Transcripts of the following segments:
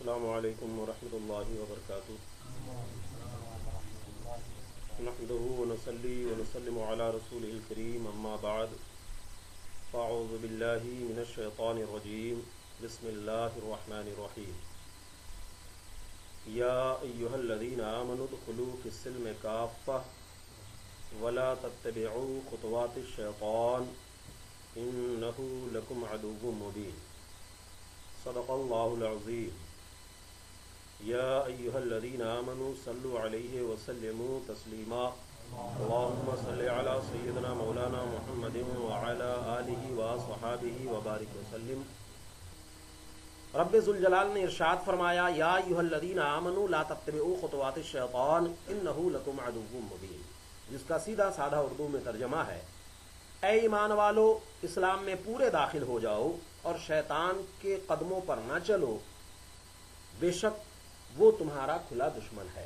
السلام علیکم ورحمۃ اللہ وبرکاتہ۔ نحمده ونصلي ونسلم على رسوله الكريم اما بعد فاعوذ باللہ من الشیطان الرجیم بسم اللہ الرحمن الرحیم۔ یا ایہا الذین آمنوا ادخلوا فی السلم کافۃ ولا تتبعوا خطوات الشیطان انہ لکم عدو مبین۔ صدق اللہ العظیم۔ یا ایہا الذین آمنوا صلوا علیہ وسلموا تسلیما۔ اللہم صل علی سیدنا مولانا محمد وعلی آلہ وصحابہ وبارک وسلم۔ رب ذوالجلال نے ارشاد فرمایا، یا ایہا الذین آمنوا لا تتبعوا خطوات الشیطان انہ لکم عدو مبین، جس کا سیدھا سادہ اردو میں ترجمہ ہے، اے ایمان والو اسلام میں پورے داخل ہو جاؤ اور شیطان کے قدموں پر نہ چلو، بے شک وہ تمہارا کھلا دشمن ہے۔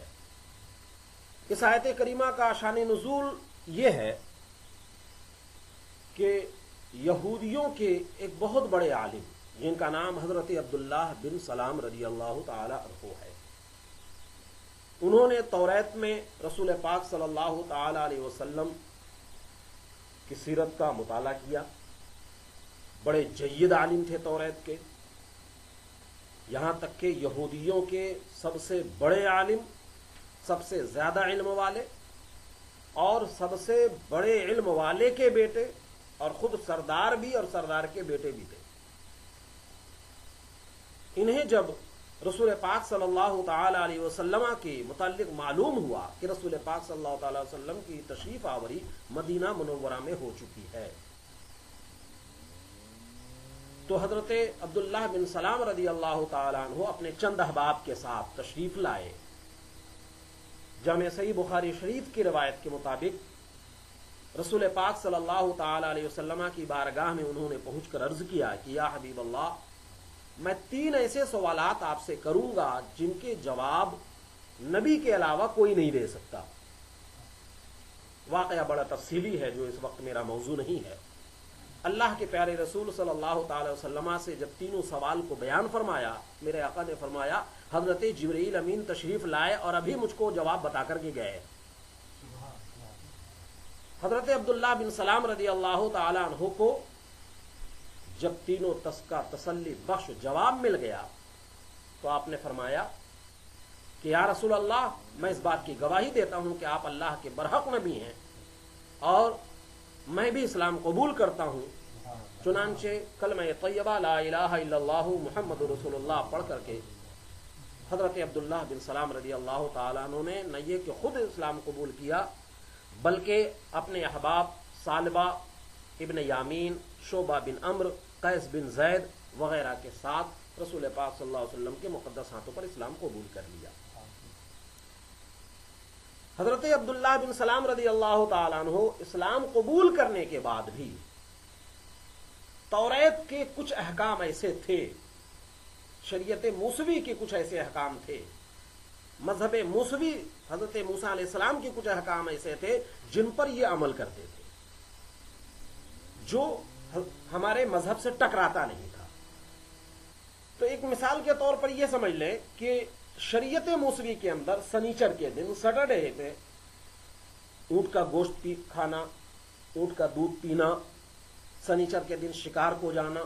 اس آیت کریمہ کا شان نزول یہ ہے کہ یہودیوں کے ایک بہت بڑے عالم جن کا نام حضرت عبداللہ بن سلام رضی اللہ تعالی عنہ ہے، انہوں نے توریت میں رسول پاک صلی اللہ تعالی علیہ وسلم کی سیرت کا مطالعہ کیا۔ بڑے جید عالم تھے توریت کے، یہاں تک کہ یہودیوں کے سب سے بڑے عالم، سب سے زیادہ علم والے اور سب سے بڑے علم والے کے بیٹے اور خود سردار بھی اور سردار کے بیٹے بھی تھے۔ انہیں جب رسول پاک صلی اللہ تعالی علیہ وسلم کے متعلق معلوم ہوا کہ رسول پاک صلی اللہ تعالی وسلم کی تشریف آوری مدینہ منورہ میں ہو چکی ہے، تو حضرت عبداللہ بن سلام رضی اللہ تعالیٰ عنہ اپنے چند احباب کے ساتھ تشریف لائے۔ جامع صحیح بخاری شریف کی روایت کے مطابق رسول پاک صلی اللہ تعالی علیہ وسلم کی بارگاہ میں انہوں نے پہنچ کر عرض کیا کہ یا حبیب اللہ، میں 3 ایسے سوالات آپ سے کروں گا جن کے جواب نبی کے علاوہ کوئی نہیں دے سکتا۔ واقعہ بڑا تفصیلی ہے جو اس وقت میرا موضوع نہیں ہے۔ اللہ کے پیارے رسول صلی اللہ تعالی وسلم سے جب تینوں سوال کو بیان فرمایا، میرے آقا نے فرمایا حضرت جبرائیل امین تشریف لائے اور ابھی مجھ کو جواب بتا کر کے گئے۔ حضرت عبداللہ بن سلام رضی اللہ تعالی عنہ کو جب تینوں کا تسلی بخش جواب مل گیا تو آپ نے فرمایا کہ یا رسول اللہ، میں اس بات کی گواہی دیتا ہوں کہ آپ اللہ کے برحق نبی ہیں اور میں بھی اسلام قبول کرتا ہوں۔ چنانچہ کلمہ طیبہ لا الہ الا اللہ محمد رسول اللہ پڑھ کر کے حضرت عبداللہ بن سلام رضی اللہ تعالیٰ عنہ نے نہ یہ کہ خود اسلام قبول کیا بلکہ اپنے احباب ثعلبہ ابن یامین، شعبہ بن عمرو، قیس بن زید وغیرہ کے ساتھ رسول پاک صلی اللہ علیہ وسلم کے مقدس ہاتھوں پر اسلام قبول کر لیا۔ حضرت عبداللہ بن سلام رضی اللہ تعالیٰ عنہ اسلام قبول کرنے کے بعد بھی توریت کے کچھ احکام ایسے تھے، شریعت موسوی کے کچھ ایسے احکام تھے، مذہب موسوی حضرت موسیٰ علیہ السلام کے کچھ احکام ایسے تھے جن پر یہ عمل کرتے تھے، جو ہمارے مذہب سے ٹکراتا نہیں تھا۔ تو ایک مثال کے طور پر یہ سمجھ لیں کہ شریعت موسوی کے اندر سنیچر کے دن، سیٹرڈے پہ اونٹ کا گوشت کھانا، اونٹ کا دودھ پینا، سنیچر کے دن شکار کو جانا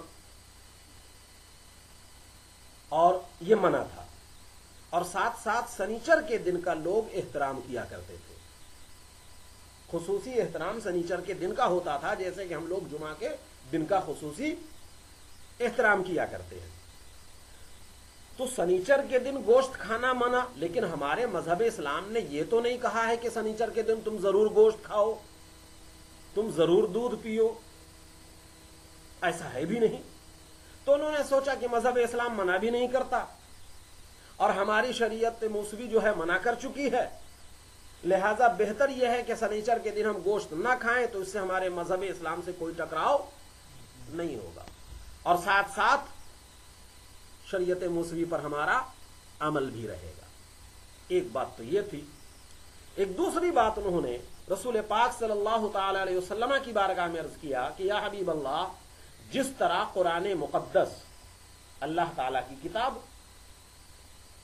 اور یہ منع تھا، اور ساتھ ساتھ سنیچر کے دن کا لوگ احترام کیا کرتے تھے۔ خصوصی احترام سنیچر کے دن کا ہوتا تھا، جیسے کہ ہم لوگ جمعہ کے دن کا خصوصی احترام کیا کرتے ہیں۔ تو سنیچر کے دن گوشت کھانا منع، لیکن ہمارے مذہب اسلام نے یہ تو نہیں کہا ہے کہ سنیچر کے دن تم ضرور گوشت کھاؤ، تم ضرور دودھ پیو، ایسا ہے بھی نہیں۔ تو انہوں نے سوچا کہ مذہب اسلام منع بھی نہیں کرتا اور ہماری شریعت موسوی جو ہے منع کر چکی ہے، لہذا بہتر یہ ہے کہ سنیچر کے دن ہم گوشت نہ کھائیں، تو اس سے ہمارے مذہب اسلام سے کوئی ٹکراؤ نہیں ہوگا اور ساتھ ساتھ شریعت موسوی پر ہمارا عمل بھی رہے گا۔ ایک بات تو یہ تھی۔ ایک دوسری بات انہوں نے رسول پاک صلی اللہ تعالی علیہ وسلم کی بارگاہ میں عرض کیا کہ یا حبیب اللہ، جس طرح قرآن مقدس اللہ تعالیٰ کی کتاب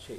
6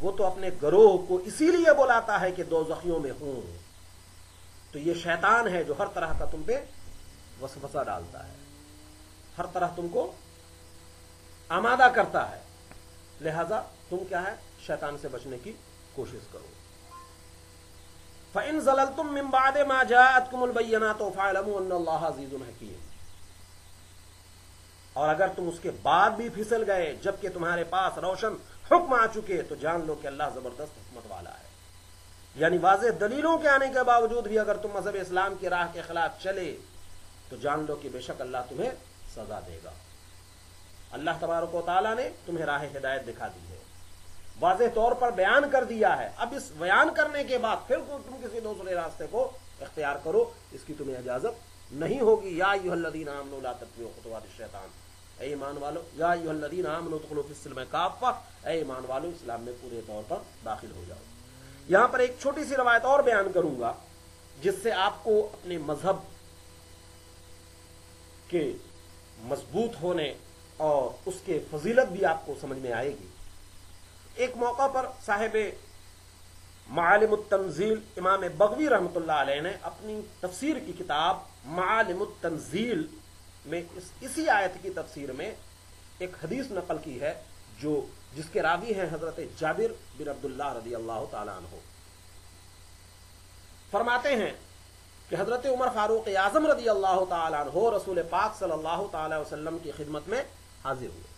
وہ تو اپنے گروہ کو اسی لیے بلاتا ہے کہ دوزخیوں میں ہوں. تو یہ شیطان ہے جو ہر طرح کا تم پہ وسوسہ ڈالتا ہے، ہر طرح تم کو آمادہ کرتا ہے. لہذا تم کیا ہے، شیطان سے بچنے کی کوشش کرو. فَإِن زَلَلْتُم مِّن بَعْدِ مَا جَاءَتْكُمُ الْبَيِّنَاتُ فَاعْلَمُوا أَنَّ اللَّهَ عَزِيزٌ حَكِيمٌ. اور اگر تم اس کے بعد بھی پھسل گئے جبکہ تمہارے پاس روشن حکم آ چکے تو جان لو کہ اللہ زبردست حکمت والا ہے. یعنی واضح دلیلوں کے آنے کے باوجود بھی اگر تم مذہب اسلام کی راہ کے خلاف چلے تو جان لو کہ بے شک اللہ تمہیں سزا دے گا. اللہ تبارک و تعالیٰ نے تمہیں راہ ہدایت دکھا دی ہے، واضح طور پر بیان کر دیا ہے. اب اس بیان کرنے کے بعد پھر تم کسی دوسرے راستے کو اختیار کرو، اس کی تمہیں اجازت نہیں ہوگی. یا ایھا الذین آمنوا لا تتبعوا خطوات الشیطان، اے ایمان والو، یا ایھا الذین آمنوا ادخلوا فی السلم کافہ، اے ایمان والو اسلام میں پورے طور پر داخل ہو جاؤ. یہاں پر ایک چھوٹی سی روایت اور بیان کروں گا جس سے آپ کو اپنے مذہب کے مضبوط ہونے اور اس کے فضیلت بھی آپ کو سمجھ میں آئے گی. ایک موقع پر صاحب معالم التنزیل امام بغوی رحمۃ اللہ علیہ نے اپنی تفسیر کی کتاب معالم التنزیل میں اسی آیت کی تفسیر میں ایک حدیث نقل کی ہے جس کے راوی ہیں حضرت جابر بن عبداللہ رضی اللہ تعالیٰ عنہ. فرماتے ہیں کہ حضرت عمر فاروق اعظم رضی اللہ تعالیٰ عنہ رسول پاک صلی اللہ تعالی وسلم کی خدمت میں حاضر ہوئے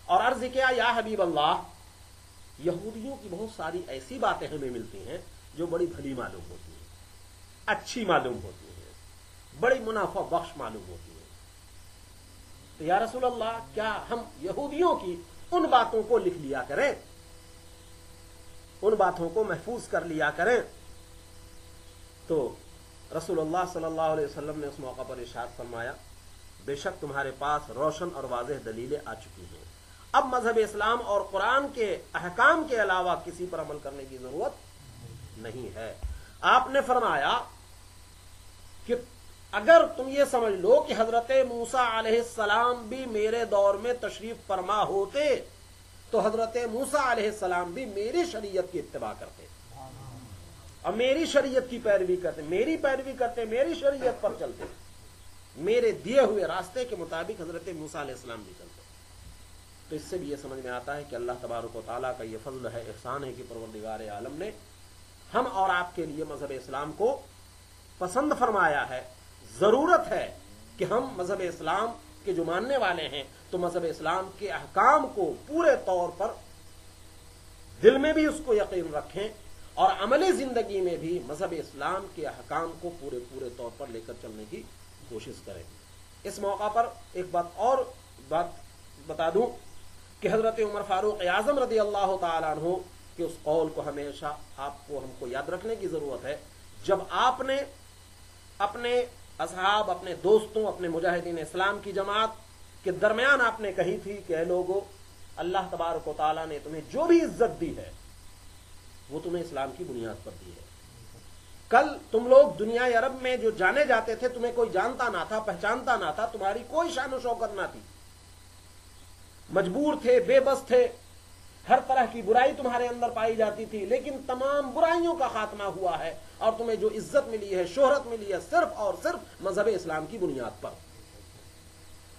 اور عرض کیا، یا حبیب اللہ، یہودیوں کی بہت ساری ایسی باتیں ہمیں ملتی ہیں جو بڑی بھلی معلوم ہوتی ہیں، اچھی معلوم ہوتی ہیں، بڑی منافع بخش معلوم ہوتی ہیں. تو یا رسول اللہ، کیا ہم یہودیوں کی ان باتوں کو لکھ لیا کریں، ان باتوں کو محفوظ کر لیا کریں؟ تو رسول اللہ صلی اللہ علیہ وسلم نے اس موقع پر ارشاد فرمایا، بے شک تمہارے پاس روشن اور واضح دلیلیں آ چکی ہیں، اب مذہب اسلام اور قرآن کے احکام کے علاوہ کسی پر عمل کرنے کی ضرورت نہیں ہے. آپ نے فرمایا کہ اگر تم یہ سمجھ لو کہ حضرت موسیٰ علیہ السلام بھی میرے دور میں تشریف فرما ہوتے تو حضرت موسیٰ علیہ السلام بھی میری شریعت کی اتباع کرتے اور میری شریعت کی پیروی کرتے، میری پیروی کرتے، میری شریعت پر چلتے، میرے دیے ہوئے راستے کے مطابق حضرت موسیٰ علیہ السلام بھی چلتے. تو اس سے بھی یہ سمجھ میں آتا ہے کہ اللہ تبارک و تعالیٰ کا یہ فضل ہے، احسان ہے کہ پروردگار عالم نے ہم اور آپ کے لیے مذہب اسلام کو پسند فرمایا ہے. ضرورت ہے کہ ہم مذہب اسلام کے جو ماننے والے ہیں تو مذہب اسلام کے احکام کو پورے طور پر دل میں بھی اس کو یقین رکھیں اور عملی زندگی میں بھی مذہب اسلام کے احکام کو پورے طور پر لے کر چلنے کی کوشش کریں. اس موقع پر ایک بات بتا دوں کہ حضرت عمر فاروق اعظم رضی اللہ تعالیٰ عنہ کے اس قول کو ہمیشہ آپ کو ہم کو یاد رکھنے کی ضرورت ہے. جب آپ نے اپنے اصحاب، اپنے دوستوں، اپنے مجاہدین اسلام کی جماعت کے درمیان آپ نے کہی تھی کہ اے لوگو، اللہ تبارک و تعالیٰ نے تمہیں جو بھی عزت دی ہے وہ تمہیں اسلام کی بنیاد پر دی ہے. کل تم لوگ دنیا عرب میں جو جانے جاتے تھے تمہیں کوئی جانتا نہ تھا، پہچانتا نہ تھا، تمہاری کوئی شان و شوکت نہ تھی، مجبور تھے، بے بس تھے، ہر طرح کی برائی تمہارے اندر پائی جاتی تھی، لیکن تمام برائیوں کا خاتمہ ہوا ہے اور تمہیں جو عزت ملی ہے، شہرت ملی ہے، صرف اور صرف مذہب اسلام کی بنیاد پر.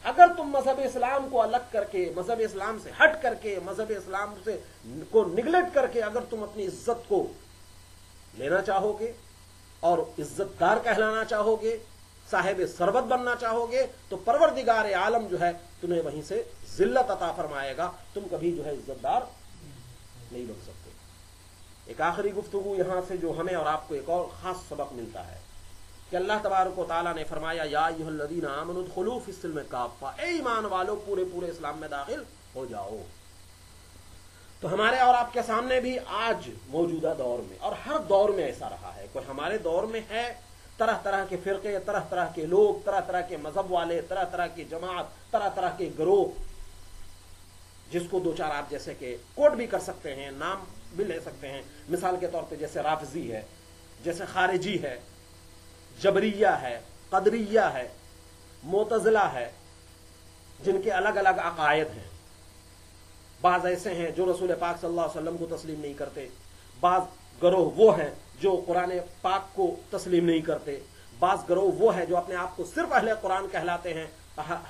اگر تم مذہب اسلام کو الگ کر کے، مذہب اسلام سے ہٹ کر کے، مذہب اسلام سے کو نگلیکٹ کر کے اگر تم اپنی عزت کو لینا چاہو گے اور عزت دار کہلانا چاہو گے، صاحب ثروت بننا چاہو گے، تو پروردگار عالم جو ہے تمہیں وہیں سے ذلت عطا فرمائے گا، تم کبھی جو ہے عزت دار نہیں بن سکتے. ایک آخری گفتگو یہاں سے جو ہمیں اور آپ کو ایک اور خاص سبق ملتا ہے کہ اللہ تبارک و تعالیٰ نے فرمایا، یا ایھا الذین آمنوا ادخلوا فی السلم کافہ، اے ایمان والو پورے اسلام میں داخل ہو جاؤ. تو ہمارے اور آپ کے سامنے بھی آج موجودہ دور میں اور ہر دور میں ایسا رہا ہے. کوئی ہمارے دور میں ہے طرح طرح کے فرقے، طرح طرح کے لوگ، طرح طرح کے مذہب والے، طرح طرح کی جماعت، طرح طرح کے گروہ، جس کو دو چار آپ جیسے کہ کوٹ بھی کر سکتے ہیں، نام بھی لے سکتے ہیں. مثال کے طور پہ جیسے رافضی ہے، جیسے خارجی ہے، جبریہ ہے، قدریہ ہے، معتزلہ ہے، جن کے الگ الگ عقائد ہیں. بعض ایسے ہیں جو رسول پاک صلی اللہ علیہ وسلم کو تسلیم نہیں کرتے، بعض گروہ وہ ہیں جو قرآن پاک کو تسلیم نہیں کرتے، بعض گروہ وہ ہیں جو اپنے آپ کو صرف اہل قرآن کہلاتے ہیں،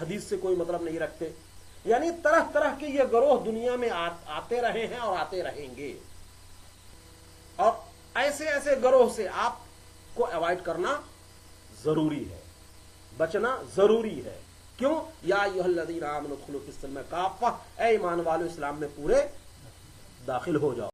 حدیث سے کوئی مطلب نہیں رکھتے. یعنی طرح طرح کے یہ گروہ دنیا میں آتے رہے ہیں اور آتے رہیں گے، اور ایسے ایسے گروہ سے آپ کو اوائڈ کرنا ضروری ہے، بچنا ضروری ہے. کیوں؟ یا ایھا الذین آمنوا ادخلوا فی السلم کافہ، اے ایمان والو اسلام میں پورے داخل ہو جاؤ.